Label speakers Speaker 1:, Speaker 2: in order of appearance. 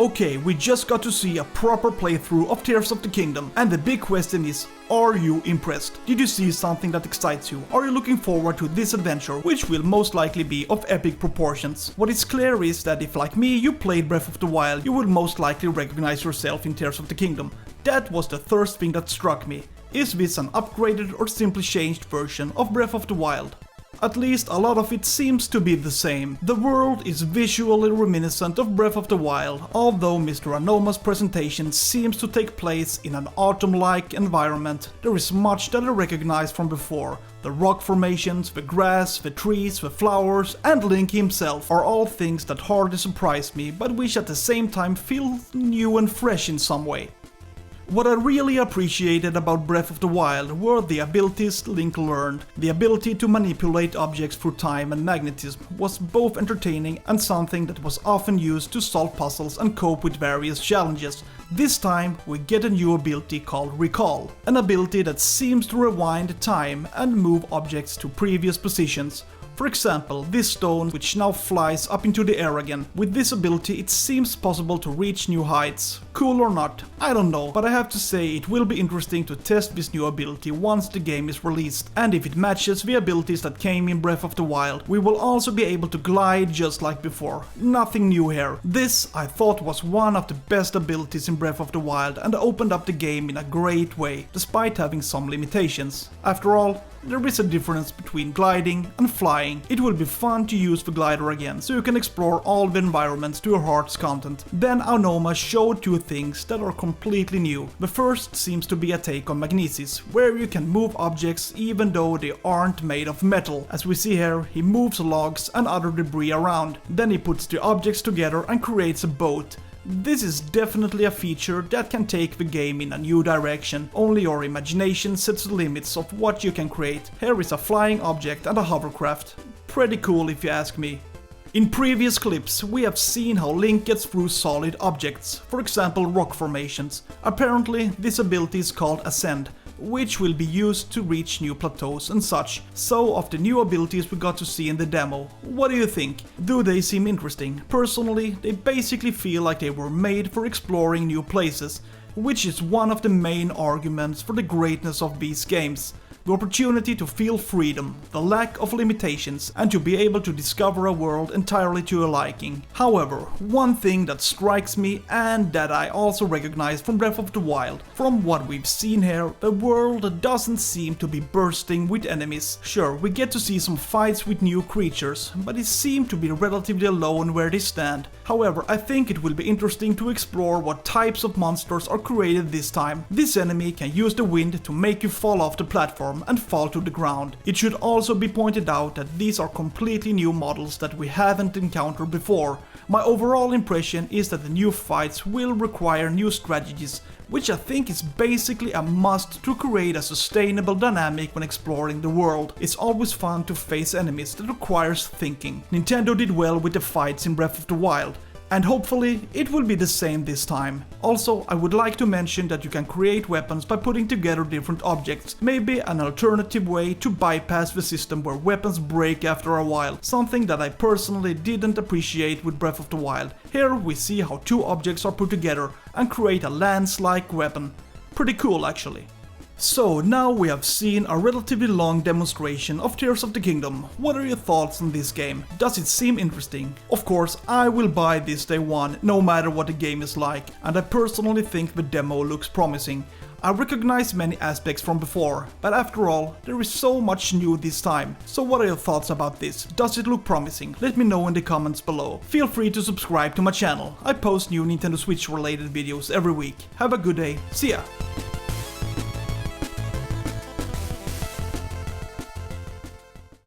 Speaker 1: Okay, we just got to see a proper playthrough of Tears of the Kingdom, and the big question is, are you impressed? Did you see something that excites you? Are you looking forward to this adventure, which will most likely be of epic proportions? What is clear is that if, like me, you played Breath of the Wild, you will most likely recognize yourself in Tears of the Kingdom. That was the first thing that struck me. Is this an upgraded or simply changed version of Breath of the Wild? At least a lot of it seems to be the same. The world is visually reminiscent of Breath of the Wild, although Mr. Anoma's presentation seems to take place in an autumn-like environment. There is much that I recognize from before. The rock formations, the grass, the trees, the flowers, and Link himself are all things that hardly surprise me, but which at the same time feel new and fresh in some way. What I really appreciated about Breath of the Wild were the abilities Link learned. The ability to manipulate objects through time and magnetism was both entertaining and something that was often used to solve puzzles and cope with various challenges. This time we get a new ability called Recall, an ability that seems to rewind time and move objects to previous positions. For example, this stone, which now flies up into the air again. With this ability it seems possible to reach new heights. Cool or not, I don't know, but I have to say it will be interesting to test this new ability once the game is released. And if it matches the abilities that came in Breath of the Wild, we will also be able to glide just like before. Nothing new here. This, I thought, was one of the best abilities in Breath of the Wild and opened up the game in a great way, despite having some limitations. After all, there is a difference between gliding and flying. It will be fun to use the glider again, so you can explore all the environments to your heart's content. Then Anoma showed two things that are completely new. The first seems to be a take on magnesis, where you can move objects even though they aren't made of metal. As we see here, he moves logs and other debris around. Then he puts the objects together and creates a boat. This is definitely a feature that can take the game in a new direction. Only your imagination sets the limits of what you can create. Here is a flying object and a hovercraft. Pretty cool if you ask me. In previous clips, we have seen how Link gets through solid objects, for example rock formations. Apparently, this ability is called Ascend, which will be used to reach new plateaus and such. So, of the new abilities we got to see in the demo, what do you think? Do they seem interesting? Personally, they basically feel like they were made for exploring new places, which is one of the main arguments for the greatness of these games. The opportunity to feel freedom, the lack of limitations, and to be able to discover a world entirely to your liking. However, one thing that strikes me and that I also recognize from Breath of the Wild, from what we've seen here, the world doesn't seem to be bursting with enemies. Sure, we get to see some fights with new creatures, but they seem to be relatively alone where they stand. However, I think it will be interesting to explore what types of monsters are created this time. This enemy can use the wind to make you fall off the platform and fall to the ground. It should also be pointed out that these are completely new models that we haven't encountered before. My overall impression is that the new fights will require new strategies, which I think is basically a must to create a sustainable dynamic when exploring the world. It's always fun to face enemies that requires thinking. Nintendo did well with the fights in Breath of the Wild, and hopefully it will be the same this time. Also, I would like to mention that you can create weapons by putting together different objects, maybe an alternative way to bypass the system where weapons break after a while, something that I personally didn't appreciate with Breath of the Wild. Here we see how two objects are put together and create a lance-like weapon. Pretty cool actually. So now we have seen a relatively long demonstration of Tears of the Kingdom. What are your thoughts on this game? Does it seem interesting? Of course, I will buy this day one, no matter what the game is like, and I personally think the demo looks promising. I recognize many aspects from before, but after all, there is so much new this time. So what are your thoughts about this? Does it look promising? Let me know in the comments below. Feel free to subscribe to my channel. I post new Nintendo Switch related videos every week. Have a good day. See ya!